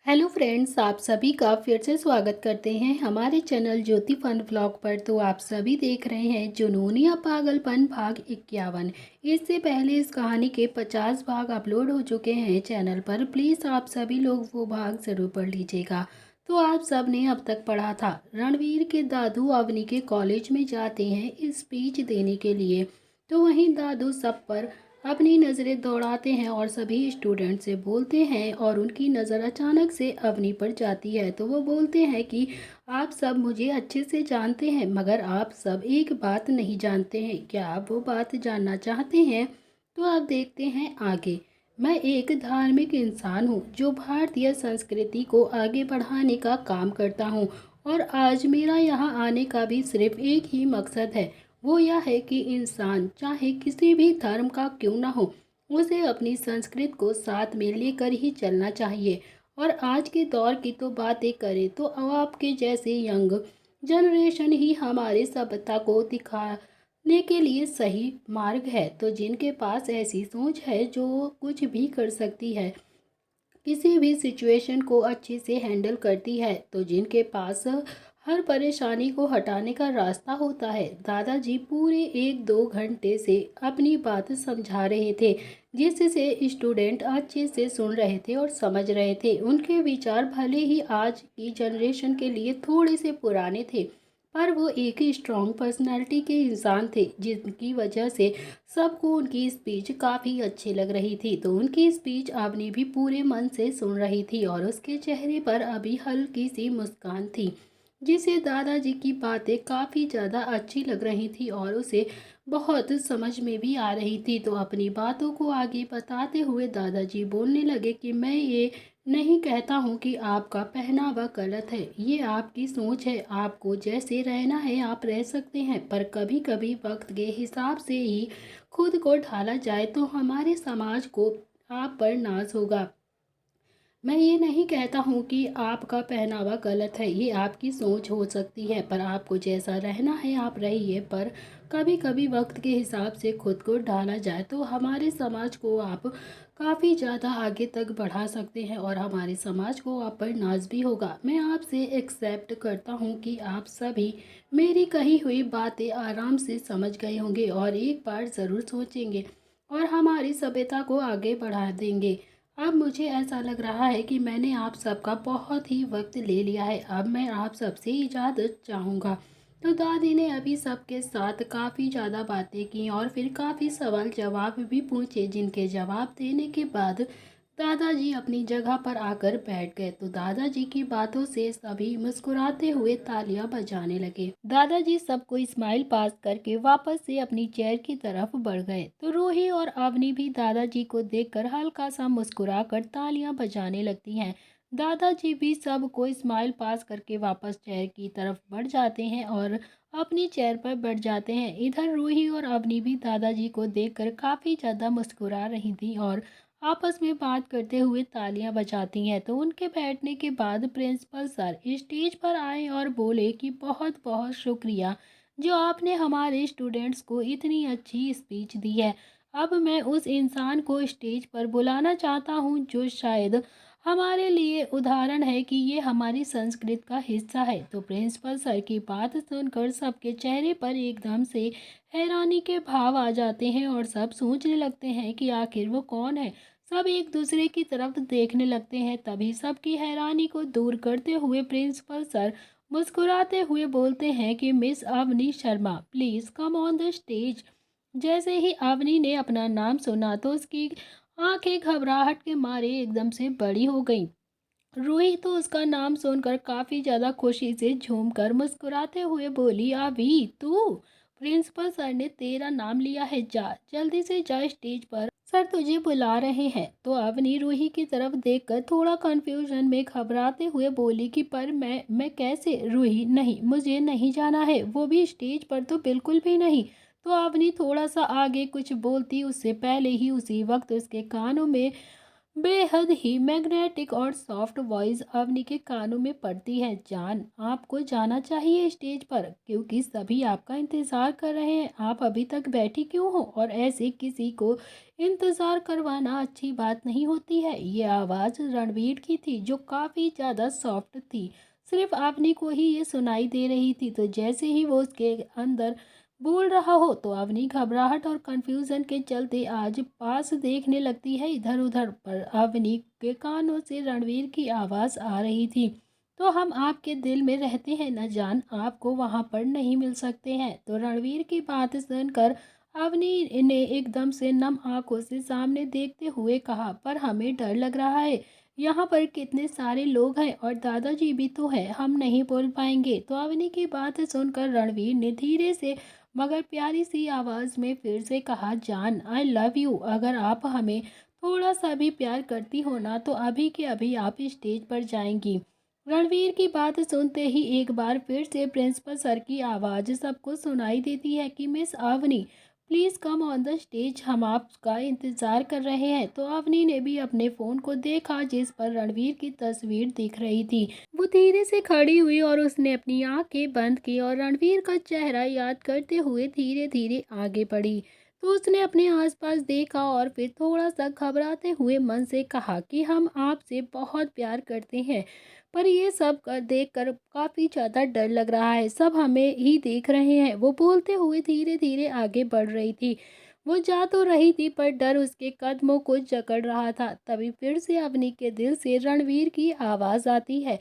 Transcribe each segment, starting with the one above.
Hello friends, आप सभी का फिर से स्वागत करते हैं हमारे चैनल ज्योति फन व्लॉग पर। तो आप सभी देख रहे हैं जुनून या पागलपन भाग 51। इससे पहले इस कहानी के 50 भाग अपलोड हो चुके हैं चैनल पर। प्लीज़ आप सभी लोग वो भाग ज़रूर पढ़ लीजिएगा। तो आप सब ने अब तक पढ़ा था, रणवीर के दादू अवनी के कॉलेज में जाते हैं स्पीच देने के लिए। तो वहीं दादू सब पर अपनी नज़रें दौड़ाते हैं और सभी स्टूडेंट से बोलते हैं और उनकी नज़र अचानक से अवनी पर जाती है। तो वो बोलते हैं कि आप सब मुझे अच्छे से जानते हैं, मगर आप सब एक बात नहीं जानते हैं। क्या आप वो बात जानना चाहते हैं? तो आप देखते हैं आगे। मैं एक धार्मिक इंसान हूँ जो भारतीय संस्कृति को आगे बढ़ाने का काम करता हूँ, और आज मेरा यहाँ आने का भी सिर्फ एक ही मकसद है। वो यह है कि इंसान चाहे किसी भी धर्म का क्यों ना हो, उसे अपनी संस्कृति को साथ में लेकर ही चलना चाहिए। और आज के दौर की तो बातें करें तो अब आपके जैसे यंग जनरेशन ही हमारे सभ्यता को दिखाने के लिए सही मार्ग है। तो जिनके पास ऐसी सोच है जो कुछ भी कर सकती है, किसी भी सिचुएशन को अच्छे से हैंडल करती है, तो जिनके पास हर परेशानी को हटाने का रास्ता होता है। दादाजी पूरे 1-2 घंटे से अपनी बात समझा रहे थे, जिससे स्टूडेंट अच्छे से सुन रहे थे और समझ रहे थे। उनके विचार भले ही आज की जनरेशन के लिए थोड़े से पुराने थे, पर वो एक स्ट्रॉन्ग पर्सनालिटी के इंसान थे, जिनकी वजह से सबको उनकी स्पीच काफ़ी अच्छी लग रही थी। तो उनकी स्पीच अवनी भी पूरे मन से सुन रही थी और उसके चेहरे पर अभी हल्की सी मुस्कान थी, जिसे दादाजी की बातें काफ़ी ज़्यादा अच्छी लग रही थी और उसे बहुत समझ में भी आ रही थी। तो अपनी बातों को आगे बताते हुए दादाजी बोलने लगे कि मैं ये नहीं कहता हूँ कि आपका पहनावा गलत है, ये आपकी सोच है। आपको जैसे रहना है आप रह सकते हैं, पर कभी कभी वक्त के हिसाब से ही खुद को ढाला जाए तो हमारे समाज को आप पर नाज होगा। मैं ये नहीं कहता हूँ कि आपका पहनावा गलत है, ये आपकी सोच हो सकती है, पर आपको जैसा रहना है आप रहिए। पर कभी कभी वक्त के हिसाब से खुद को ढाला जाए तो हमारे समाज को आप काफ़ी ज़्यादा आगे तक बढ़ा सकते हैं और हमारे समाज को आप पर नाज भी होगा। मैं आपसे एक्सेप्ट करता हूँ कि आप सभी मेरी कही हुई बातें आराम से समझ गए होंगे और एक बार ज़रूर सोचेंगे और हमारी सभ्यता को आगे बढ़ा देंगे। अब मुझे ऐसा लग रहा है कि मैंने आप सबका बहुत ही वक्त ले लिया है। अब मैं आप सबसे इजाज़त चाहूँगा। तो दादी ने अभी सबके साथ काफ़ी ज़्यादा बातें की और फिर काफ़ी सवाल जवाब भी पूछे, जिनके जवाब देने के बाद दादाजी अपनी जगह पर आकर बैठ गए। तो दादाजी की बातों से सभी मुस्कुराते हुए तालियां बजाने लगे। दादाजी सबको स्माइल पास करके वापस से अपनी चेयर की तरफ बढ़ गए। तो रूही और अवनी भी दादाजी को देखकर हल्का सा मुस्कुराकर तालियां बजाने लगती हैं। दादाजी भी सबको स्माइल पास करके वापस चेयर की तरफ बढ़ जाते हैं और अपनी चेयर पर बैठ जाते हैं। इधर रूही और अवनी भी दादाजी को देखकर काफ़ी ज़्यादा मुस्कुरा रही थी और आपस में बात करते हुए तालियां बजाती हैं। तो उनके बैठने के बाद प्रिंसिपल सर स्टेज पर आए और बोले कि बहुत बहुत शुक्रिया जो आपने हमारे स्टूडेंट्स को इतनी अच्छी स्पीच दी है। अब मैं उस इंसान को स्टेज पर बुलाना चाहता हूं जो शायद हमारे लिए उदाहरण है कि ये हमारी संस्कृति का हिस्सा है। तो प्रिंसिपल सर की बात सुनकर सबके चेहरे पर एकदम से हैरानी के भाव आ जाते हैं और सब सोचने लगते हैं कि आखिर वो कौन है। सब एक दूसरे की तरफ देखने लगते हैं। तभी सबकी हैरानी को दूर करते हुए प्रिंसिपल सर मुस्कुराते हुए बोलते हैं कि miss Avni Sharma please come on the stage. जैसे ही अवनी ने अपना नाम सुना तो उसकी आंखें घबराहट के मारे एकदम से बड़ी हो गईं। रूही तो उसका नाम सुनकर काफ़ी ज़्यादा खुशी से झूमकर मुस्कुराते हुए बोली, अभी तू? प्रिंसिपल सर ने तेरा नाम लिया है, जा जल्दी से जा स्टेज पर, सर तुझे बुला रहे हैं। तो अवनी रूही की तरफ देखकर थोड़ा कंफ्यूजन में घबराते हुए बोली कि पर मैं कैसे? रूही, नहीं मुझे नहीं जाना है, वो भी स्टेज पर तो बिल्कुल भी नहीं। तो अवनी थोड़ा सा आगे कुछ बोलती उससे पहले ही उसी वक्त उसके कानों में बेहद ही मैग्नेटिक और सॉफ्ट वॉइस अवनी के कानों में पड़ती है। जान, आपको जाना चाहिए स्टेज पर, क्योंकि सभी आपका इंतजार कर रहे हैं। आप अभी तक बैठी क्यों हो? और ऐसे किसी को इंतजार करवाना अच्छी बात नहीं होती है। ये आवाज़ रणवीर की थी, जो काफ़ी ज़्यादा सॉफ्ट थी। सिर्फ अवनी को ही ये सुनाई दे रही थी। तो जैसे ही वो उसके अंदर बोल रहा हो, तो अवनी घबराहट और कंफ्यूजन के चलते आज पास देखने लगती है इधर उधर। पर अवनी के कानों से रणवीर की आवाज़ आ रही थी, तो हम आपके दिल में रहते हैं न जान, आपको वहां पर नहीं मिल सकते हैं। तो रणवीर की बात सुनकर अवनी ने एकदम से नम आंखों से सामने देखते हुए कहा, पर हमें डर लग रहा है। यहाँ पर कितने सारे लोग हैं और दादाजी भी तो है, हम नहीं बोल पाएंगे। तो अवनी की बात सुनकर रणवीर ने धीरे से मगर प्यारी सी आवाज़ में फिर से कहा, जान, आई लव यू। अगर आप हमें थोड़ा सा भी प्यार करती हो ना, तो अभी के अभी आप स्टेज पर जाएंगी। रणवीर की बात सुनते ही एक बार फिर से प्रिंसिपल सर की आवाज़ सबको सुनाई देती है कि miss Avni, please come on the stage, हम आपका इंतज़ार कर रहे हैं। तो अवनी ने भी अपने फ़ोन को देखा, जिस पर रणवीर की तस्वीर दिख रही थी। वो धीरे से खड़ी हुई और उसने अपनी आंखें बंद की और रणवीर का चेहरा याद करते हुए धीरे धीरे आगे बढ़ी। तो उसने अपने आसपास देखा और फिर थोड़ा सा घबराते हुए मन से कहा कि हम आपसे बहुत प्यार करते हैं, पर ये सब कर देख कर काफ़ी ज़्यादा डर लग रहा है। सब हमें ही देख रहे हैं। वो बोलते हुए धीरे धीरे आगे बढ़ रही थी। वो जा तो रही थी, पर डर उसके कदमों को जकड़ रहा था। तभी फिर से अवनी के दिल से रणवीर की आवाज़ आती है,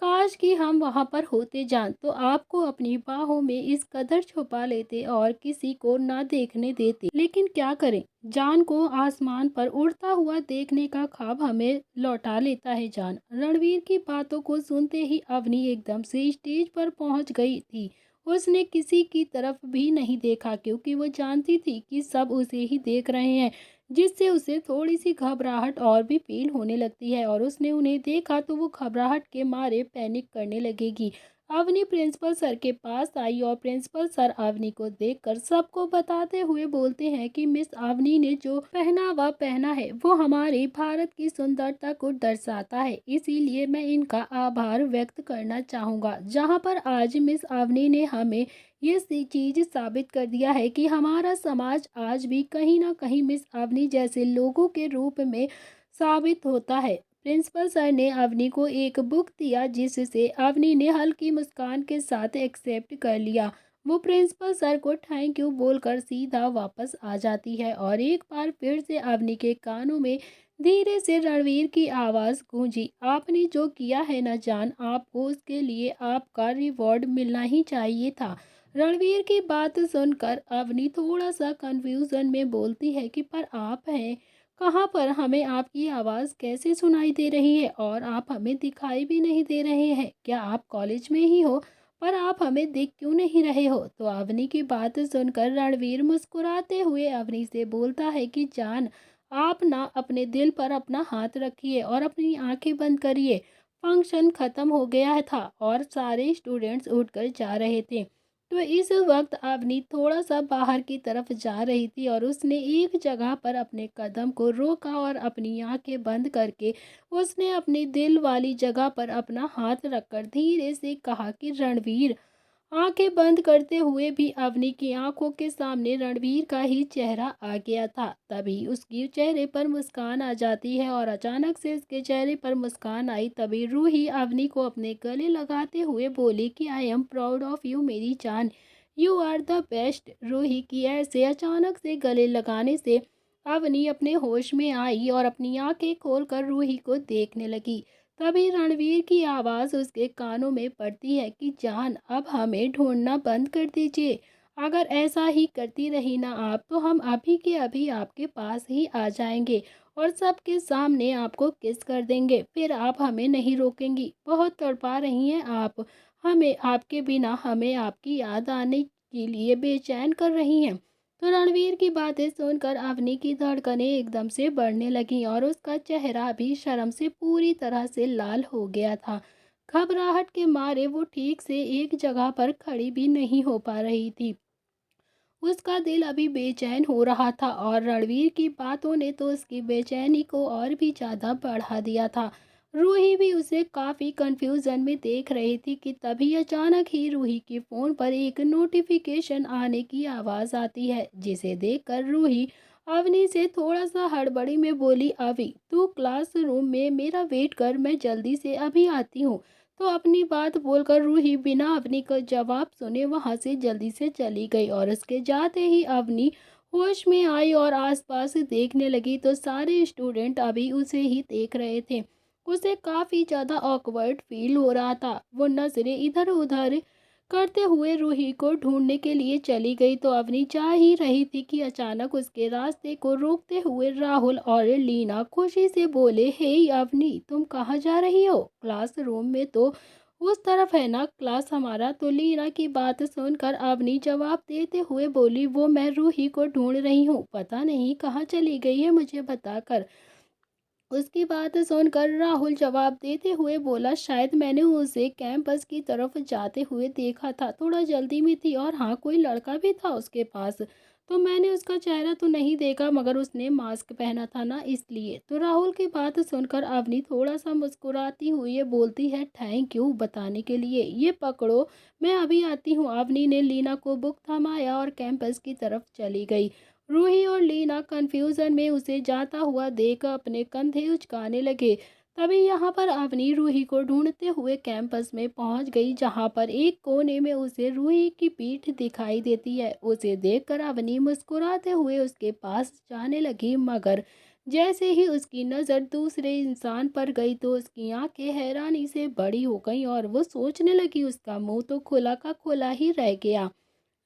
काश कि हम वहां पर होते जान, तो आपको अपनी बाहों में इस कदर छुपा लेते और किसी को ना देखने देते। लेकिन क्या करें, जान को आसमान पर उड़ता हुआ देखने का ख्वाब हमें लौटा लेता है जान। रणवीर की बातों को सुनते ही अवनी एकदम से स्टेज पर पहुंच गई थी। उसने किसी की तरफ भी नहीं देखा, क्योंकि वो जानती थी कि सब उसे ही देख रहे हैं, जिससे उसे थोड़ी सी घबराहट और भी फील होने लगती है। और उसने उन्हें देखा तो वो घबराहट के मारे पैनिक करने लगेगी। अवनी प्रिंसिपल सर के पास आई और प्रिंसिपल सर अवनी को देखकर सबको बताते हुए बोलते हैं कि मिस अवनी ने जो पहनावा पहना है वो हमारे भारत की सुंदरता को दर्शाता है, इसीलिए मैं इनका आभार व्यक्त करना चाहूँगा। जहाँ पर आज मिस अवनी ने हमें ये चीज साबित कर दिया है कि हमारा समाज आज भी कहीं ना कहीं मिस अवनी जैसे लोगों के रूप में साबित होता है। प्रिंसिपल सर ने अवनी को एक बुक दिया, जिससे अवनी ने हल्की मुस्कान के साथ एक्सेप्ट कर लिया। वो प्रिंसिपल सर को थैंक यू बोलकर सीधा वापस आ जाती है और एक बार फिर से अवनी के कानों में धीरे से रणवीर की आवाज़ गूंजी, आपने जो किया है ना जान, आपको उसके लिए आपका रिवॉर्ड मिलना ही चाहिए था। रणवीर की बात सुनकर अवनी थोड़ा सा कंफ्यूजन में बोलती है कि पर आप हैं कहाँ पर? हमें आपकी आवाज़ कैसे सुनाई दे रही है और आप हमें दिखाई भी नहीं दे रहे हैं। क्या आप कॉलेज में ही हो? पर आप हमें दिख क्यों नहीं रहे हो? तो अवनी की बात सुनकर रणवीर मुस्कुराते हुए अवनी से बोलता है कि जान, आप ना अपने दिल पर अपना हाथ रखिए और अपनी आंखें बंद करिए। फंक्शन खत्म हो गया था और सारे स्टूडेंट्स उठकर जा रहे थे। तो इस वक्त अवनी थोड़ा सा बाहर की तरफ जा रही थी और उसने एक जगह पर अपने कदम को रोका और अपनी आंखें बंद करके उसने अपनी दिल वाली जगह पर अपना हाथ रखकर धीरे से कहा कि रणवीर। आंखें बंद करते हुए भी अवनी की आंखों के सामने रणवीर का ही चेहरा आ गया था। तभी उसके चेहरे पर मुस्कान आ जाती है और अचानक से उसके चेहरे पर मुस्कान आई। तभी रूही अवनी को अपने गले लगाते हुए बोली कि I am proud of you मेरी जान, you are the best. Ruhi की ऐसे अचानक से गले लगाने से अवनी अपने होश में आई और अपनी आंखें खोलकर रूही को देखने लगी। तभी रणवीर की आवाज़ उसके कानों में पड़ती है कि जान, अब हमें ढूंढना बंद कर दीजिए। अगर ऐसा ही करती रही ना आप, तो हम अभी के अभी आपके पास ही आ जाएंगे और सबके सामने आपको किस कर देंगे। फिर आप हमें नहीं रोकेंगी। बहुत तड़पा रही हैं आप हमें, आपके बिना हमें आपकी याद आने के लिए बेचैन कर रही हैं। तो रणवीर की बातें सुनकर अवनी की धड़कनें एकदम से बढ़ने लगीं और उसका चेहरा भी शर्म से पूरी तरह से लाल हो गया था। घबराहट के मारे वो ठीक से एक जगह पर खड़ी भी नहीं हो पा रही थी। उसका दिल अभी बेचैन हो रहा था और रणवीर की बातों ने तो उसकी बेचैनी को और भी ज़्यादा बढ़ा दिया था। रूही भी उसे काफ़ी कंफ्यूजन में देख रही थी कि तभी अचानक ही रूही के फ़ोन पर एक नोटिफिकेशन आने की आवाज़ आती है, जिसे देखकर रूही अवनी से थोड़ा सा हड़बड़ी में बोली, अवि तू क्लासरूम में मेरा वेट कर, मैं जल्दी से अभी आती हूँ। तो अपनी बात बोलकर रूही बिना अवनी का जवाब सुने वहां से जल्दी से चली गई और उसके जाते ही अवनी होश में आई और आसपास देखने लगी तो सारे स्टूडेंट अभी उसे ही देख रहे थे। उसे काफ़ी ज़्यादा ऑकवर्ड फील हो रहा था। वो नजरें इधर उधर करते हुए रूही को ढूंढने के लिए चली गई तो अवनी जा ही रही थी कि अचानक उसके रास्ते को रोकते हुए राहुल और लीना खुशी से बोले, हे अवनी तुम कहाँ जा रही हो? क्लासरूम में तो उस तरफ है ना क्लास हमारा। तो लीना की बात सुनकर अवनी जवाब देते हुए बोली, वो मैं रूही को ढूंढ रही हूँ, पता नहीं कहाँ चली गई है, मुझे बताकर। उसकी बात सुनकर राहुल जवाब देते हुए बोला, शायद मैंने उसे कैंपस की तरफ जाते हुए देखा था, थोड़ा जल्दी में थी और हाँ कोई लड़का भी था उसके पास। तो मैंने उसका चेहरा तो नहीं देखा मगर उसने मास्क पहना था ना, इसलिए। तो राहुल की बात सुनकर अवनी थोड़ा सा मुस्कुराती हुई बोलती है, थैंक यू बताने के लिए, ये पकड़ो मैं अभी आती हूँ। अवनी ने लीना को बुक थमाया और कैंपस की तरफ चली गई। रूही और लीना कंफ्यूजन में उसे जाता हुआ देख अपने कंधे उचकाने लगे। तभी यहाँ पर अवनी रूही को ढूंढते हुए कैंपस में पहुंच गई, जहाँ पर एक कोने में उसे रूही की पीठ दिखाई देती है। उसे देखकर अवनी मुस्कुराते हुए उसके पास जाने लगी, मगर जैसे ही उसकी नज़र दूसरे इंसान पर गई तो उसकी आंखें हैरानी से बड़ी हो गईं और वो सोचने लगी, उसका मुंह तो खुला का खुला ही रह गया।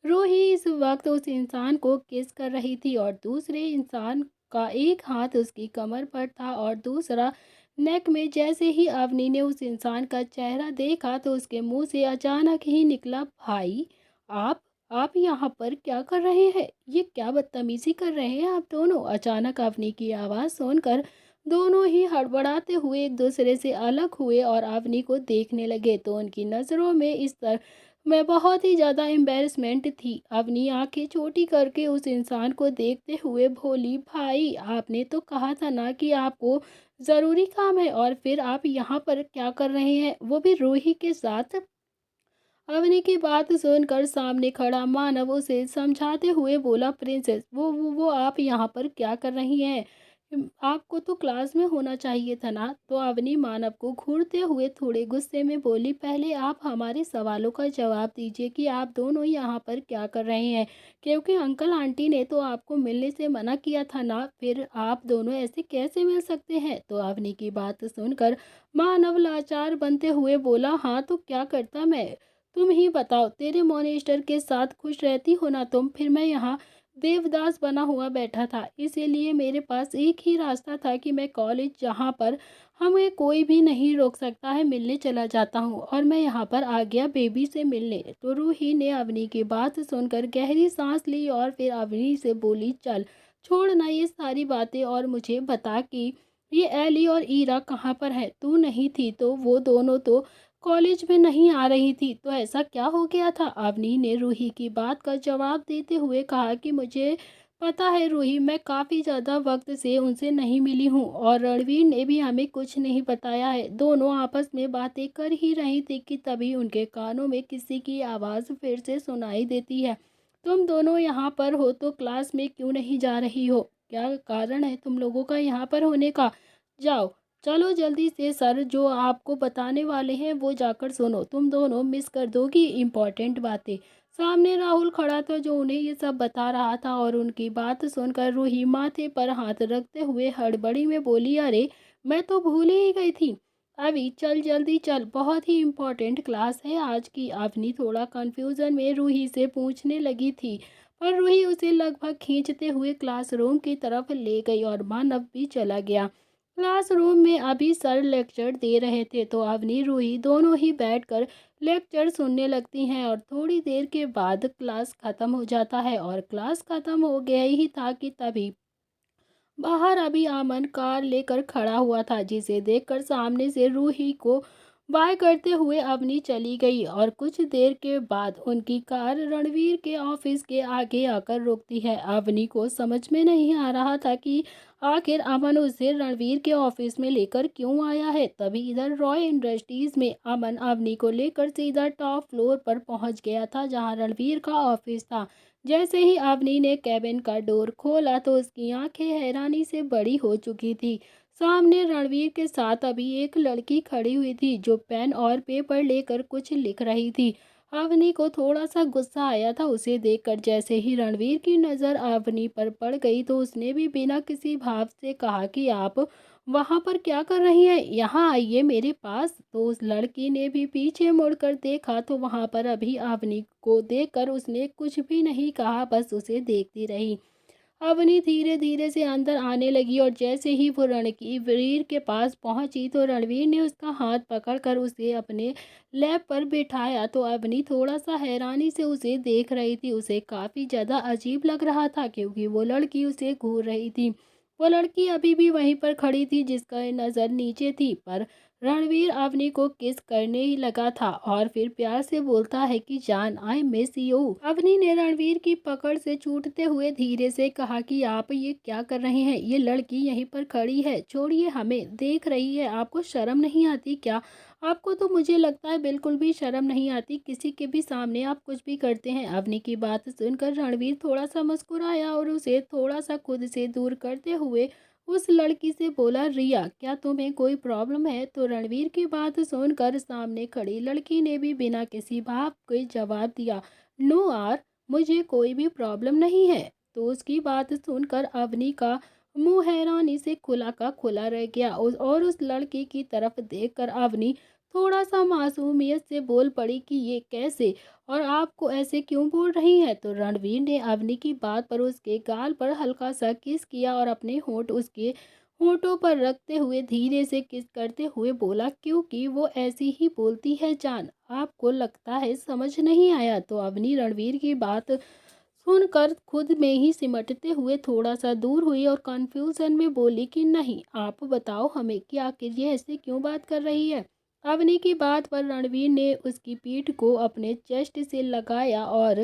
रूही इस वक्त उस इंसान को किस कर रही थी और दूसरे इंसान का एक हाथ उसकी कमर पर था और दूसरा नेक में। जैसे ही अवनी ने उस इंसान का चेहरा देखा तो उसके मुंह से अचानक ही निकला, भाई आप आप यहाँ पर क्या कर रहे हैं? ये क्या बदतमीजी कर रहे हैं आप दोनों? अचानक अवनी की आवाज़ सुनकर दोनों ही हड़बड़ाते हुए एक दूसरे से अलग हुए और अवनी को देखने लगे तो उनकी नज़रों में इस तरह मैं बहुत ही ज़्यादा एम्बेरसमेंट थी। अवनी आंखें छोटी करके उस इंसान को देखते हुए बोली, भाई आपने तो कहा था ना कि आपको ज़रूरी काम है और फिर आप यहाँ पर क्या कर रहे हैं, वो भी रूही के साथ? अवनी की बात सुनकर सामने खड़ा मानव उसे समझाते हुए बोला, प्रिंसेस वो आप यहाँ पर क्या कर रही हैं? आपको तो क्लास में होना चाहिए था ना। तो अवनी मानव को घूरते हुए थोड़े गुस्से में बोली, पहले आप हमारे सवालों का जवाब दीजिए कि आप दोनों यहाँ पर क्या कर रहे हैं, क्योंकि अंकल आंटी ने तो आपको मिलने से मना किया था ना, फिर आप दोनों ऐसे कैसे मिल सकते हैं? तो अवनी की बात सुनकर मानव लाचार बनते हुए बोला, हाँ तो क्या करता मैं, तुम ही बताओ, तेरे मॉनिस्टर के साथ खुश रहती हो ना तुम? फिर मैं यहाँ देवदास बना हुआ बैठा था, इसीलिए मेरे पास एक ही रास्ता था कि मैं कॉलेज, जहाँ पर हमें कोई भी नहीं रोक सकता है, मिलने चला जाता हूँ और मैं यहाँ पर आ गया बेबी से मिलने। तो रूही ने अवनी की बात सुनकर गहरी सांस ली और फिर अवनी से बोली, चल छोड़ ना ये सारी बातें और मुझे बता कि ये एली और ईरा कहाँ पर है? तू नहीं थी तो वो दोनों तो कॉलेज में नहीं आ रही थी, तो ऐसा क्या हो गया था? अवनी ने रूही की बात का जवाब देते हुए कहा कि मुझे पता है रूही, मैं काफ़ी ज़्यादा वक्त से उनसे नहीं मिली हूँ और रणवीर ने भी हमें कुछ नहीं बताया है। दोनों आपस में बातें कर ही रही थी कि तभी उनके कानों में किसी की आवाज़ फिर से सुनाई देती है, तुम दोनों यहाँ पर हो तो क्लास में क्यों नहीं जा रही हो? क्या कारण है तुम लोगों का यहाँ पर होने का? जाओ, चलो जल्दी से, सर जो आपको बताने वाले हैं वो जाकर सुनो, तुम दोनों मिस कर दोगी इम्पोर्टेंट बातें। सामने राहुल खड़ा था जो उन्हें ये सब बता रहा था और उनकी बात सुनकर रूही माथे पर हाथ रखते हुए हड़बड़ी में बोली, अरे मैं तो भूल ही गई थी। अभी चल जल्दी चल, बहुत ही इम्पोर्टेंट क्लास है आज की। अवनी थोड़ा कंफ्यूजन में रूही से पूछने लगी थी, पर रूही उसे लगभग खींचते हुए क्लासरूम की तरफ ले गई और मानव भी चला गया। क्लासरूम में अभी सर लेक्चर दे रहे थे तो अवनी रूही दोनों ही बैठकर लेक्चर सुनने लगती हैं और थोड़ी देर के बाद क्लास ख़त्म हो जाता है और क्लास ख़त्म हो गया ही था कि तभी बाहर अभी आमन कार लेकर खड़ा हुआ था, जिसे देखकर सामने से रूही को बाय करते हुए अवनी चली गई और कुछ देर के बाद उनकी कार रणवीर के ऑफिस के आगे आकर रुकती है। अवनी को समझ में नहीं आ रहा था कि आखिर अमन उसे रणवीर के ऑफिस में लेकर क्यों आया है। तभी इधर रॉय इंडस्ट्रीज में अमन अवनी को लेकर सीधा टॉप फ्लोर पर पहुंच गया था जहां रणवीर का ऑफिस था। जैसे ही अवनी ने कैबिन का डोर खोला तो उसकी आंखें हैरानी से बड़ी हो चुकी थी। सामने रणवीर के साथ अभी एक लड़की खड़ी हुई थी जो पेन और पेपर लेकर कुछ लिख रही थी। अवनी को थोड़ा सा गुस्सा आया था उसे देखकर। जैसे ही रणवीर की नज़र अवनी पर पड़ गई तो उसने भी बिना किसी भाव से कहा कि आप वहाँ पर क्या कर रही हैं, यहाँ आइए मेरे पास। तो उस लड़की ने भी पीछे मुड़कर देखा तो वहाँ पर अभी अवनी को देखकर उसने कुछ भी नहीं कहा, बस उसे देखती रही। अवनी धीरे धीरे से अंदर आने लगी और जैसे ही वो रणवीर के पास पहुंची तो रणवीर ने उसका हाथ पकड़कर उसे अपने लैप पर बिठाया। तो अवनी थोड़ा सा हैरानी से उसे देख रही थी। उसे काफ़ी ज़्यादा अजीब लग रहा था क्योंकि वो लड़की उसे घूर रही थी। वो लड़की अभी भी वहीं पर खड़ी थी जिसका नज़र नीचे थी, पर रणवीर अवनी को किस करने ही लगा था और फिर प्यार से बोलता है कि जान आई मिस यू। अवनी ने रणवीर की पकड़ से छूटते हुए धीरे से कहा कि आप ये क्या कर रहे हैं, ये लड़की यहीं पर खड़ी है, छोड़िए, हमें देख रही है, आपको शर्म नहीं आती क्या? आपको तो मुझे लगता है बिल्कुल भी शर्म नहीं आती, किसी के भी सामने आप कुछ भी करते हैं। अवनी की बात सुनकर रणवीर थोड़ा सा मुस्कुराया और उसे थोड़ा सा खुद से दूर करते हुए उस लड़की से बोला, रिया क्या तुम्हें कोई प्रॉब्लम है? तो रणवीर की बात सुनकर सामने खड़ी लड़की ने भी बिना किसी भाव के जवाब दिया, नो आर, मुझे कोई भी प्रॉब्लम नहीं है। तो उसकी बात सुनकर अवनी का मुंह हैरानी से खुला का खुला रह गया और उस लड़की की तरफ देखकर अवनी थोड़ा सा मासूमियत से बोल पड़ी कि ये कैसे और आपको ऐसे क्यों बोल रही हैं? तो रणवीर ने अवनी की बात पर उसके गाल पर हल्का सा किस किया और अपने होंठ उसके होंठों पर रखते हुए धीरे से किस करते हुए बोला, क्योंकि वो ऐसी ही बोलती है जान, आपको लगता है समझ नहीं आया? तो अवनी रणवीर की बात सुनकर खुद में ही सिमटते हुए थोड़ा सा दूर हुई और कंफ्यूजन में बोली कि नहीं, आप बताओ हमें कि आखिर ये ऐसे क्यों बात कर रही है। अवनी की बात पर रणवीर ने उसकी पीठ को अपने चेस्ट से लगाया और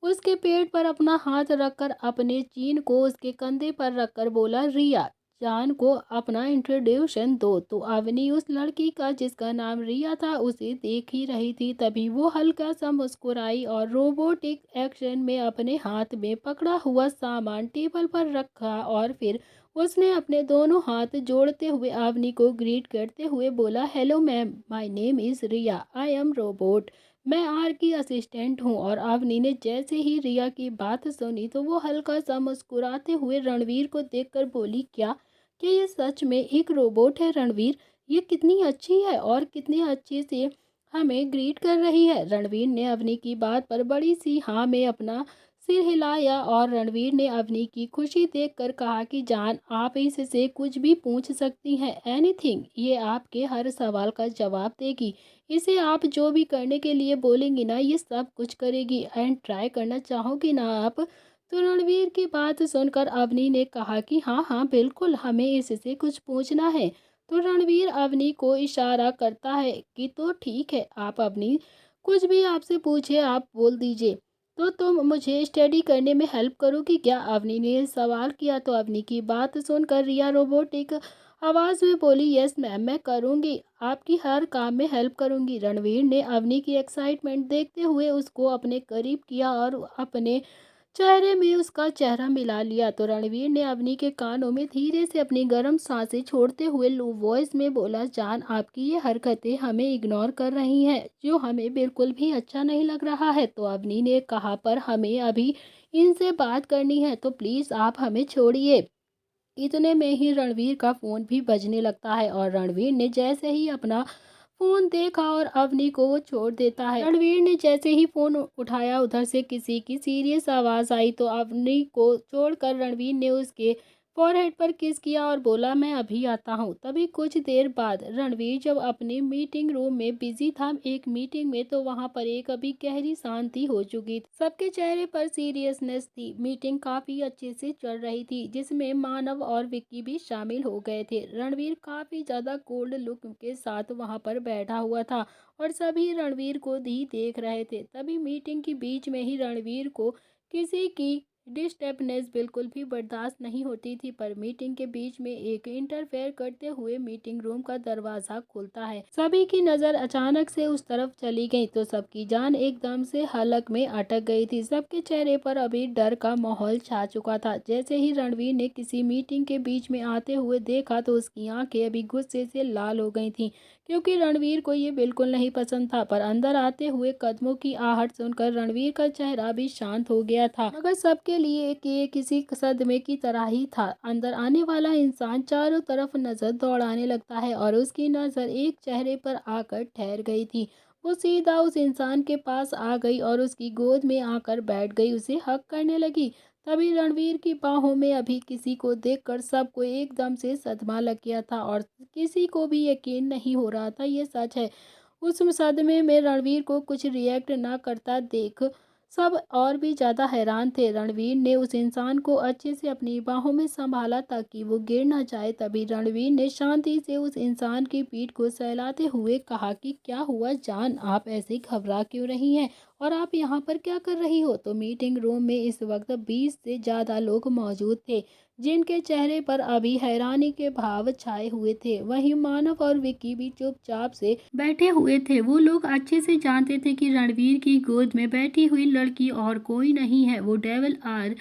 उसके पेट पर अपना हाथ रखकर अपने चीन को उसके कंधे पर रखकर बोला, रिया जान को अपना इंट्रोड्यूशन दो। तो अवनी उस लड़की का जिसका नाम रिया था उसे देख ही रही थी। तभी वो हल्का सा मुस्कुराई और रोबोटिक एक्शन में अपने हाथ में पकड़ा हुआ सामान टेबल पर रखा और फिर उसने अपने दोनों हाथ जोड़ते हुए अवनी को ग्रीट करते हुए बोला, hello ma'am, my name is Riya, I am robot, मैं आर की असिस्टेंट हूँ। और अवनी ने जैसे ही रिया की बात सुनी तो वो हल्का सा मुस्कुराते हुए रणवीर को देखकर बोली, क्या ये सच में एक रोबोट है रणवीर? ये कितनी अच्छी है और कितनी अच्छे से हमें ग्रीट कर रही है। रणवीर ने अवनी की बात पर बड़ी सी हाँ में अपना सिर हिलाया और रणवीर ने अवनी की खुशी देखकर कहा कि जान आप इससे कुछ भी पूछ सकती हैं, एनीथिंग, ये आपके हर सवाल का जवाब देगी। इसे आप जो भी करने के लिए बोलेंगी ना ये सब कुछ करेगी। एंड ट्राई करना चाहोगी ना आप? तो रणवीर की बात सुनकर अवनी ने कहा कि हाँ हाँ बिल्कुल, हमें इससे कुछ पूछना है। तो रणवीर अवनी को इशारा करता है कि तो ठीक है, आप अवनी कुछ भी आपसे पूछे आप बोल दीजिए। तो तुम मुझे स्टडी करने में हेल्प करोगी क्या? अवनी ने सवाल किया। तो अवनी की बात सुनकर रिया रोबोटिक आवाज़ में बोली, यस मैम, मैं करूँगी, आपकी हर काम में हेल्प करूँगी। रणवीर ने अवनी की एक्साइटमेंट देखते हुए उसको अपने करीब किया और अपने चेहरे में उसका चेहरा मिला लिया। तो रणवीर ने अवनी के कानों में धीरे से अपनी गर्म सांसें छोड़ते हुए लो वॉइस में बोला, जान आपकी ये हरकतें हमें इग्नोर कर रही हैं जो हमें बिल्कुल भी अच्छा नहीं लग रहा है। तो अवनी ने कहा, पर हमें अभी इनसे बात करनी है तो प्लीज़ आप हमें छोड़िए। इतने में ही रणवीर का फ़ोन भी बजने लगता है और रणवीर ने जैसे ही अपना फ़ोन देखा और अवनी को वो छोड़ देता है। रणवीर ने जैसे ही फ़ोन उठाया उधर से किसी की सीरियस आवाज़ आई तो अवनी को छोड़कर रणवीर ने उसके फॉरहेड पर किस किया और बोला मैं अभी आता हूँ। तभी कुछ देर बाद रणवीर जब अपने मीटिंग रूम में बिजी था एक मीटिंग में, तो वहां पर एक अभी गहरी शांति हो चुकी थी। सबके चेहरे पर सीरियसनेस थी। मीटिंग काफी अच्छे से चल रही थी, जिसमें मानव और विक्की भी शामिल हो गए थे। रणवीर काफी ज्यादा कोल्ड लुक के साथ वहां पर बैठा हुआ था और सभी रणवीर को ही देख रहे थे। तभी मीटिंग के बीच में ही रणवीर को किसी की डिस्टर्बनेस बिल्कुल भी बर्दाश्त नहीं होती थी, पर मीटिंग के बीच में एक इंटरफेयर करते हुए मीटिंग रूम का दरवाजा खुलता है। सभी की नजर अचानक से उस तरफ चली गई तो सबकी जान एकदम से हलक में अटक गई थी। सबके चेहरे पर अभी डर का माहौल छा चुका था। जैसे ही रणवीर ने किसी मीटिंग के बीच में आते हुए देखा तो उसकी आंखें अभी गुस्से से लाल हो गई थी, क्योंकि रणवीर को ये बिल्कुल नहीं पसंद था। पर अंदर आते हुए कदमों की आहट सुनकर रणवीर का चेहरा भी शांत हो गया था, मगर सबके लिए कि ये किसी सदमे की तरह ही था। अंदर आने वाला इंसान चारों तरफ नजर दौड़ाने लगता है और उसकी नजर एक चेहरे पर आकर ठहर गई थी। वो सीधा उस इंसान के पास आ गई और उसकी गोद में आकर बैठ गई, उसे हक करने लगी। तभी रणवीर की बाहों में अभी किसी को देखकर सबको एकदम से सदमा लग गया था और किसी को भी यकीन नहीं हो रहा था ये सच है। उस सदमे में रणवीर को कुछ रिएक्ट ना करता देख सब और भी ज्यादा हैरान थे। रणवीर ने उस इंसान को अच्छे से अपनी बाहों में संभाला ताकि वो गिर ना जाए। तभी रणवीर ने शांति से उस इंसान की पीठ को सहलाते हुए कहा कि क्या हुआ जान, आप ऐसे घबरा क्यों रही हैं और आप यहाँ पर क्या कर रही हो। तो मीटिंग रूम में इस वक्त 20 से ज्यादा लोग मौजूद थे, जिनके चेहरे पर अभी हैरानी के भाव छाए हुए थे। वहीं मानव और विक्की भी चुपचाप से बैठे हुए थे। वो लोग अच्छे से जानते थे कि रणवीर की गोद में बैठी हुई लड़की और कोई नहीं है, वो डेविल आर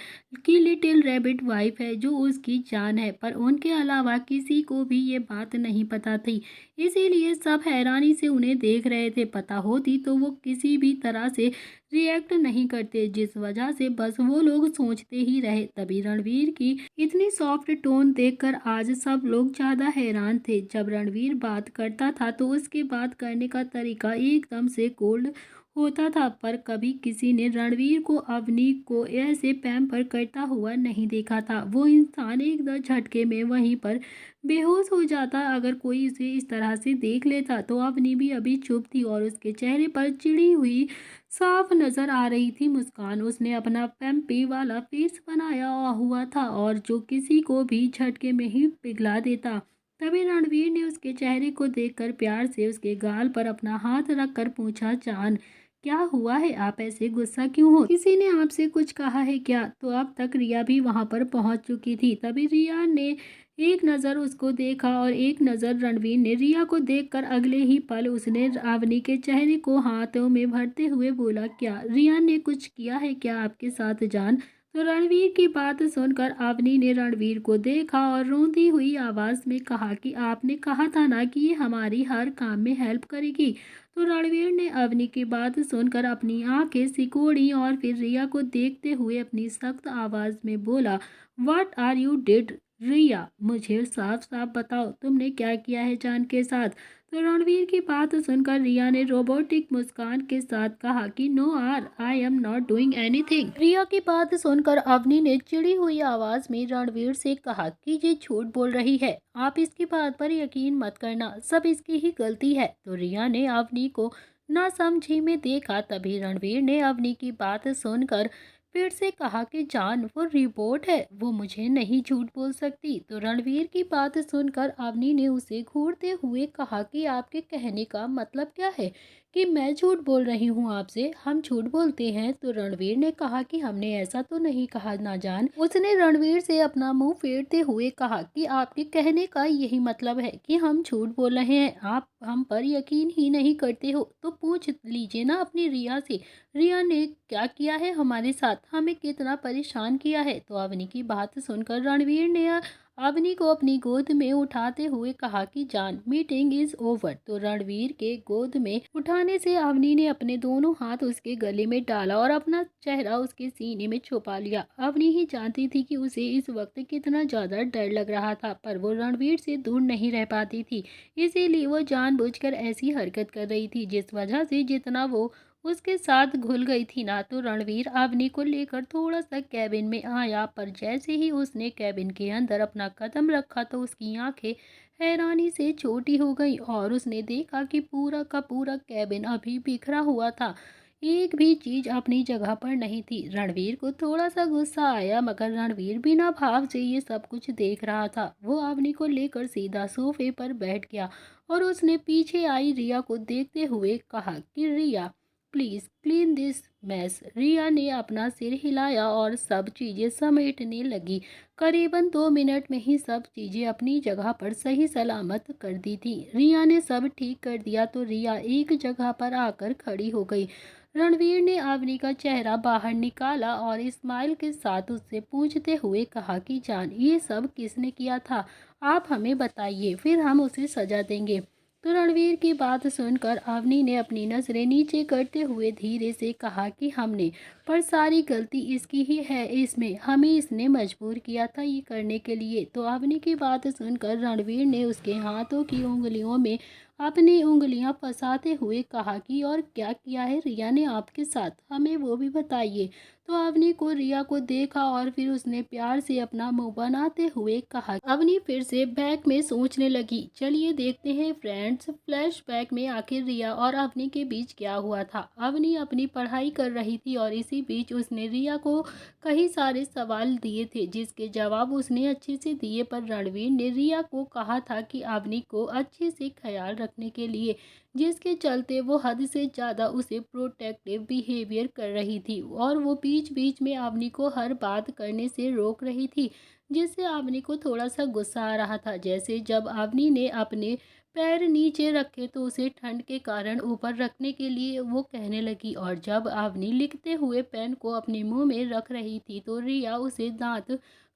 की लिटिल रैबिट वाइफ है, जो उसकी जान है। पर उनके अलावा किसी को भी ये बात नहीं पता थी, इसीलिए सब हैरानी से उन्हें देख रहे थे। पता होती तो वो किसी भी तरह से रिएक्ट नहीं करते, जिस वजह से बस वो लोग सोचते ही रहे। तभी रणवीर की इतनी सॉफ्ट टोन देखकर आज सब लोग ज्यादा हैरान थे। जब रणवीर बात करता था तो उसके बात करने का तरीका एकदम से कोल्ड होता था, पर कभी किसी ने रणवीर को अवनी को ऐसे पैम्पर करता हुआ नहीं देखा था। वो इंसान एकदम झटके में वहीं पर बेहोश हो जाता अगर कोई उसे इस तरह से देख लेता। तो अवनी भी अभी चुप थी और उसके चेहरे पर चिड़ी हुई साफ नजर आ रही थी मुस्कान। उसने अपना पैम्पी वाला फेस बनाया हुआ था और जो किसी को भी झटके में ही पिघला देता। तभी रणवीर ने उसके चेहरे को देखकर प्यार से उसके गाल पर अपना हाथ रखकर पूछा, जान क्या हुआ है, आप ऐसे गुस्सा क्यों हो, किसी ने आपसे कुछ कहा है क्या। तो अब तक रिया भी वहां पर पहुंच चुकी थी। तभी रिया ने एक नज़र उसको देखा और एक नज़र रणवीर ने। रिया को देखकर अगले ही पल उसने अवनी के चेहरे को हाथों में भरते हुए बोला, क्या रिया ने कुछ किया है क्या आपके साथ जान। तो रणवीर की बात सुनकर अवनी ने रणवीर को देखा और रोती हुई आवाज में कहा कि आपने कहा था ना कि ये हमारी हर काम में हेल्प करेगी। तो रणवीर ने अवनी की बात सुनकर अपनी आंखें सिकोड़ी और फिर रिया को देखते हुए अपनी सख्त आवाज में बोला, व्हाट आर यू डिड रिया, मुझे साफ साफ बताओ तुमने क्या किया है जान के साथ। तो रणवीर की बात सुनकर रिया ने रोबोटिक मुस्कान के साथ कहा कि नो आर, I am not doing anything. Riya की बात सुनकर अवनी ने चिड़ी हुई आवाज में रणवीर से कहा कि ये झूठ बोल रही है, आप इसकी बात पर यकीन मत करना, सब इसकी ही गलती है। तो रिया ने अवनी को ना समझी में देखा। तभी रणवीर ने अवनी की बात सुनकर फिर से कहा कि जान वो रिपोर्ट है, वो मुझे नहीं झूठ बोल सकती। तो रणवीर की बात सुनकर अवनी ने उसे घूरते हुए कहा कि आपके कहने का मतलब क्या है कि मैं झूठ बोल रही हूँ आपसे, हम झूठ बोलते हैं। तो रणवीर ने कहा कि हमने ऐसा तो नहीं कहा ना जान। उसने रणवीर से अपना मुंह फेरते हुए कहा कि आपके कहने का यही मतलब है कि हम झूठ बोल रहे हैं, आप हम पर यकीन ही नहीं करते हो। तो पूछ लीजिए ना अपनी रिया से, रिया ने क्या किया है हमारे साथ, हमें कितना परेशान किया है। तो अवनी की बात सुनकर रणवीर ने अवनी को अपनी गोद में उठाते हुए कहा कि जान मीटिंग इज ओवर। तो रणवीर के गोद में उठाने से अवनी ने अपने दोनों हाथ उसके गले में डाला और अपना चेहरा उसके सीने में छुपा लिया। अवनी ही जानती थी कि उसे इस वक्त कितना ज्यादा डर लग रहा था, पर वो रणवीर से दूर नहीं रह पाती थी, इसीलिए वो जानबूझकर ऐसी हरकत कर रही थी जिस वजह से जितना वो उसके साथ घुल गई थी ना। तो रणवीर अवनी को लेकर थोड़ा सा कैबिन में आया, पर जैसे ही उसने कैबिन के अंदर अपना कदम रखा तो उसकी आंखें हैरानी से छोटी हो गई और उसने देखा कि पूरा का पूरा कैबिन अभी बिखरा हुआ था। एक भी चीज अपनी जगह पर नहीं थी। रणवीर को थोड़ा सा गुस्सा आया, मगर रणवीर बिना भाव से ये सब कुछ देख रहा था। वो अवनी को लेकर सीधा सोफे पर बैठ गया और उसने पीछे आई रिया को देखते हुए कहा कि रिया प्लीज क्लीन दिस मैस। रिया ने अपना सिर हिलाया और सब चीजें समेटने लगी। करीबन 2 मिनट में ही सब चीजें अपनी जगह पर सही सलामत कर दी थी। रिया ने सब ठीक कर दिया तो रिया एक जगह पर आकर खड़ी हो गई। रणवीर ने अवनी का चेहरा बाहर निकाला और स्माइल के साथ उससे पूछते हुए कहा कि जान, ये सब किसने किया था? आप हमें बताइए, फिर हम उसे सजा देंगे। तो रणवीर की बात सुनकर अवनी ने अपनी नजरें नीचे करते हुए धीरे से कहा कि हमने, पर सारी गलती इसकी ही है। इसमें हमें इसने मजबूर किया था ये करने के लिए। तो अवनी की बात सुनकर रणवीर ने उसके हाथों की उंगलियों में अपनी उंगलियां फंसाते हुए कहा कि और क्या किया है रिया ने आपके साथ, हमें वो भी बताइए। तो अवनी को रिया को देखा और फिर उसने प्यार से अपना मुंह बनाते हुए कहा। अवनी फिर से बैक में सोचने लगी। चलिए देखते हैं फ्रेंड्स, फ्लैशबैक में आखिर रिया और अवनी के बीच क्या हुआ था। अवनी अपनी पढ़ाई कर रही थी और इसी बीच उसने रिया को कई सारे सवाल दिए थे जिसके जवाब उसने अच्छे से दिए, पर रणवीर ने रिया को कहा था कि अवनी को अच्छे से ख्याल रखने के लिए, जिसके चलते वो हद से ज़्यादा उसे प्रोटेक्टिव बिहेवियर कर रही थी और वो बीच बीच में अवनी को हर बात करने से रोक रही थी, जिससे अवनी को थोड़ा सा गुस्सा आ रहा था। जैसे जब अवनी ने अपने पैर नीचे रखे तो उसे ठंड के कारण ऊपर रखने के लिए वो कहने लगी, और जब अवनी लिखते हुए पेन को अपने मुंह में रख रही थी तो रिया उसे दांत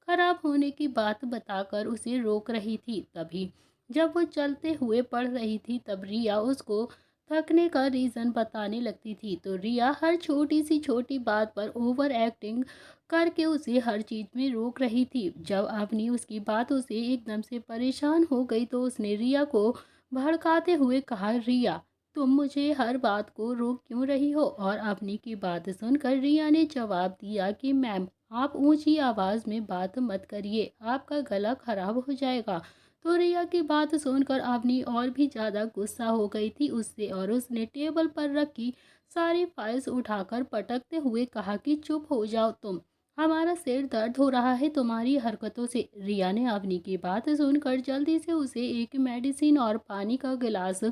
खराब होने की बात बताकर उसे रोक रही थी। तभी जब वो चलते हुए पढ़ रही थी तब रिया उसको थकने का रीज़न बताने लगती थी। तो रिया हर छोटी सी छोटी बात पर ओवर एक्टिंग करके उसे हर चीज़ में रोक रही थी। जब अवनी उसकी बातों से एकदम से परेशान हो गई तो उसने रिया को भड़काते हुए कहा, रिया तुम मुझे हर बात को रोक क्यों रही हो? और अवनी की बात सुनकर रिया ने जवाब दिया कि मैम, आप ऊंची आवाज़ में बात मत करिए, आपका गला खराब हो जाएगा। तो रिया की बात सुनकर अवनी और भी ज़्यादा गुस्सा हो गई थी उससे, और उसने टेबल पर रखी सारी फाइल्स उठाकर पटकते हुए कहा कि चुप हो जाओ तुम, हमारा सिर दर्द हो रहा है तुम्हारी हरकतों से। रिया ने अवनी की बात सुनकर जल्दी से उसे एक मेडिसिन और पानी का गिलास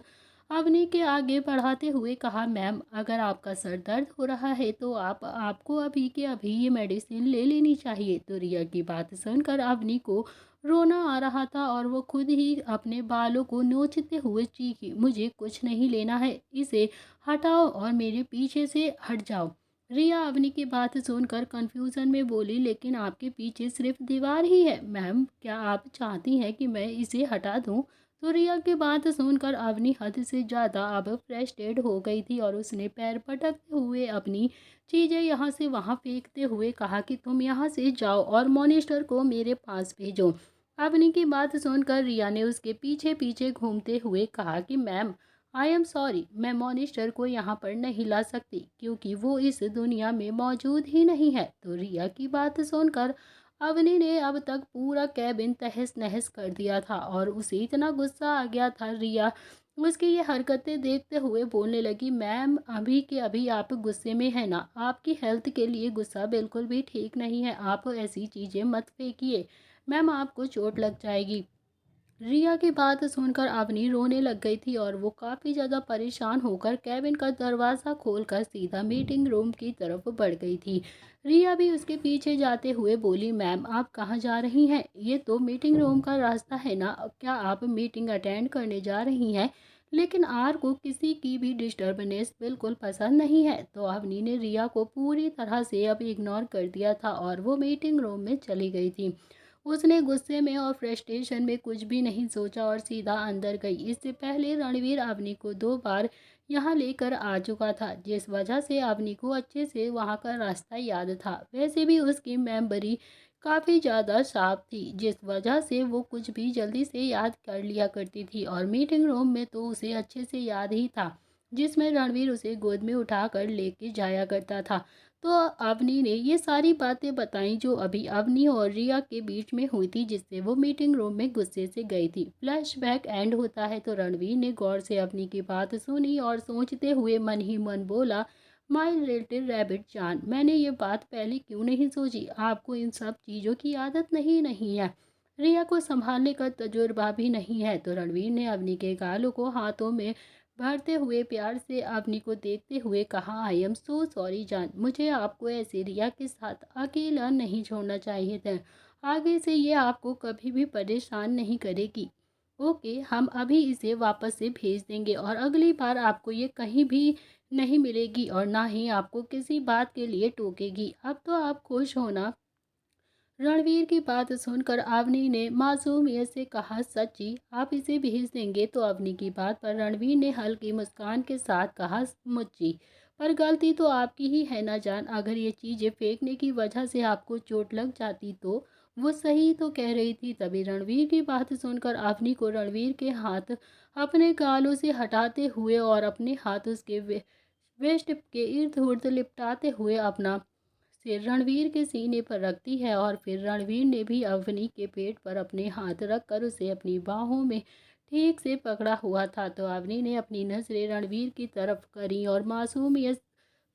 अवनी के आगे बढ़ाते हुए कहा, मैम अगर आपका सर दर्द हो रहा है तो आपको अभी के अभी ये मेडिसिन ले लेनी चाहिए। तो रिया की बात सुनकर अवनी को रोना आ रहा था और वो खुद ही अपने बालों को नोचते हुए चीखी, मुझे कुछ नहीं लेना है, इसे हटाओ और मेरे पीछे से हट जाओ। रिया अवनी की बात सुनकर कंफ्यूजन में बोली, लेकिन आपके पीछे सिर्फ दीवार ही है मैम, क्या आप चाहती हैं कि मैं इसे हटा दूं? तो रिया की बात सुनकर अवनी हद से ज़्यादा अब फ्रस्ट्रेट हो गई थी और उसने पैर पटकते हुए अपनी चीज़ें यहाँ से वहाँ फेंकते हुए कहा कि तुम यहाँ से जाओ और मॉनिस्टर को मेरे पास भेजो। अवनी की बात सुनकर रिया ने उसके पीछे पीछे घूमते हुए कहा कि मैम आई एम सॉरी, मैं मॉनिस्टर को यहाँ पर नहीं ला सकती क्योंकि वो इस दुनिया में मौजूद ही नहीं है। तो रिया की बात सुनकर अवनी ने अब तक पूरा कैबिन तहस नहस कर दिया था और उसे इतना गुस्सा आ गया था। रिया उसकी ये हरकतें देखते हुए बोलने लगी, मैम अभी के अभी आप गुस्से में है ना, आपकी हेल्थ के लिए गुस्सा बिल्कुल भी ठीक नहीं है, आप ऐसी चीज़ें मत फेंकिए मैम, आपको चोट लग जाएगी। रिया की बात सुनकर अवनी रोने लग गई थी और वो काफ़ी ज़्यादा परेशान होकर कैबिन का दरवाज़ा खोलकर सीधा मीटिंग रूम की तरफ बढ़ गई थी। रिया भी उसके पीछे जाते हुए बोली, मैम आप कहाँ जा रही हैं? ये तो मीटिंग रूम का रास्ता है ना, क्या आप मीटिंग अटेंड करने जा रही हैं? लेकिन आर को किसी की भी डिस्टर्बनेस बिल्कुल पसंद नहीं है। तो अवनी ने रिया को पूरी तरह से अब इग्नोर कर दिया था और वो मीटिंग रूम में चली गई थी। उसने गुस्से में और फ्रस्ट्रेशन में कुछ भी नहीं सोचा और सीधा अंदर गई। इससे पहले रणवीर अवनी को 2 बार यहाँ लेकर आ चुका था, जिस वजह से अवनी को अच्छे से वहाँ का रास्ता याद था। वैसे भी उसकी मेमोरी काफ़ी ज़्यादा शार्प थी, जिस वजह से वो कुछ भी जल्दी से याद कर लिया करती थी और मीटिंग रूम में तो उसे अच्छे से याद ही था। जिसमें रणवीर उसे गोद में उठाकर लेके जाया करता था। तो अवनी ने ये सारी बातें बताई जो अभी अवनी और रिया के बीच में हुई थी, जिससे वो मीटिंग रूम में गुस्से से गई थी। फ्लैशबैक एंड होता है तो रणवीर ने गौर से अवनी की बात सुनी और सोचते हुए मन ही मन बोला, माई लिटिल रैबिट जान, मैंने ये बात पहले क्यों नहीं सोची। आपको इन सब चीज़ों की आदत नहीं है। रिया को संभालने का तजुर्बा भी नहीं है। तो रणवीर ने अवनी के गालों को हाथों में भरते हुए प्यार से अवनी को देखते हुए कहा, आई एम सो सॉरी जान, मुझे आपको ऐसे रिया के साथ अकेला नहीं छोड़ना चाहिए था। आगे से ये आपको कभी भी परेशान नहीं करेगी। ओके, हम अभी इसे वापस से भेज देंगे और अगली बार आपको ये कहीं भी नहीं मिलेगी और ना ही आपको किसी बात के लिए टोकेगी। अब तो आप खुश हो ना। रणवीर की बात सुनकर अवनी ने मासूमियत से कहा, सच्ची आप इसे भेज देंगे। तो अवनी की बात पर रणवीर ने हल्की मुस्कान के साथ कहा, मुच्ची पर गलती तो आपकी ही है ना जान। अगर ये चीज़ें फेंकने की वजह से आपको चोट लग जाती तो। वो सही तो कह रही थी। तभी रणवीर की बात सुनकर अवनी को रणवीर के हाथ अपने गालों से हटाते हुए और अपने हाथ उसके वेस्ट के इर्द उर्द लिपटाते हुए अपना सिर रणवीर के सीने पर रखती है और फिर रणवीर ने भी अवनी के पेट पर अपने हाथ रखकर उसे अपनी बाहों में ठीक से पकड़ा हुआ था। तो अवनी ने अपनी नजरें रणवीर की तरफ करी और मासूमियत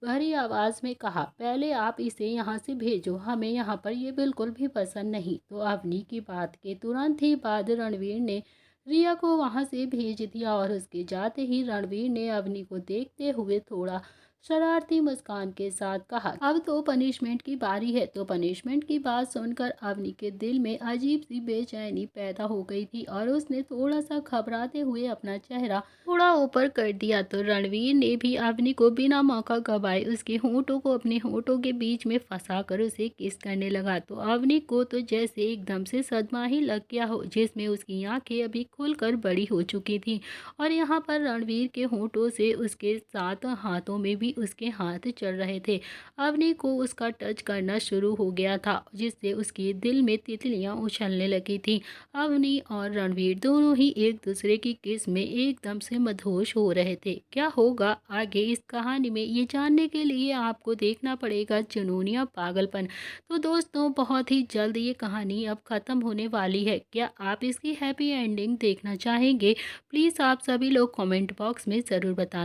भरी आवाज में कहा, पहले आप इसे यहाँ से भेजो, हमें यहाँ पर ये बिल्कुल भी पसंद नहीं। तो अवनी की बात के तुरंत ही बाद रणवीर ने रिया को वहाँ से भेज दिया और उसके जाते ही रणवीर ने अवनी को देखते हुए थोड़ा शरारती मुस्कान के साथ कहा, अब तो पनिशमेंट की बारी है। तो पनिशमेंट की बात सुनकर अवनी के दिल में अजीब सी बेचैनी पैदा हो गई थी और उसने थोड़ा सा घबराते हुए अपना चेहरा थोड़ा ऊपर कर दिया। तो रणवीर ने भी अवनी को बिना मौका गवाए उसके होंठों को अपने होंठों के बीच में फंसा कर उसे किस करने लगा। तो अवनी को तो जैसे एकदम से सदमा ही लग गया हो, जिसमें उसकी आंखें अभी खुलकर बड़ी हो चुकी थी और यहाँ पर रणवीर के होंठों से उसके साथ हाथों में भी उसके हाथ चल रहे थे। अवनी को उसका टच करना शुरू हो गया था, जिससे उसके दिल में तितलियां उछलने लगी थी। अवनी और रणवीर दोनों ही एक दूसरे की किस में एकदम से मदहोश हो रहे थे। क्या होगा आगे इस कहानी में, ये जानने के लिए आपको देखना पड़ेगा जुनूनिया पागलपन। तो दोस्तों, बहुत ही जल्द ये कहानी अब ख़त्म होने वाली है। क्या आप इसकी हैप्पी एंडिंग देखना चाहेंगे? प्लीज़ आप सभी लोग कमेंट बॉक्स में ज़रूर बताना।